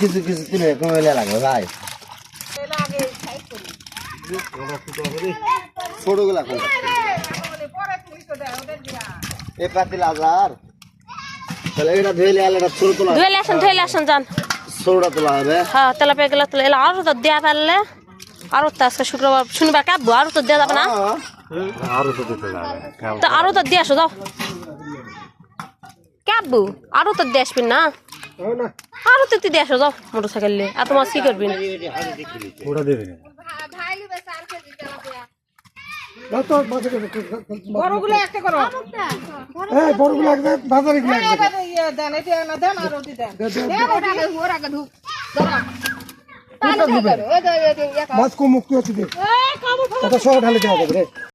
কিছু কিছু কিনে কমে লাগবে ভাই ছোটগুলা এই পাতিল আজার তাহলে এটা ধুইলে আলাদা ছোট তোলা ধুইলে আসেন যান ছোটটা তোলা হবে হ্যাঁ তেলা পেয়ে গেলে এলা আরো তো দেয়া পারলে আরো তো আজকে শুক্রবার শনিবার কাটবো আরো তো দেওয়া যাবে না তো আরো তো দিয়ে আসো যাও কাটবো আরো তো দিয়ে আসবেন না আরো তো দিয়ে আসো যাও মোটর সাইকেল নিয়ে এত মাছ কি করবেন বড়গুলো একটা করো বড়গুলো একটা বাজারে গিয়ে দেন এটা না দেন আর ওটি দেন ওর আগে ঢুক মাছ কম মুক্তি হচ্ছে কত সহ ঢালে দেওয়া যাবে রে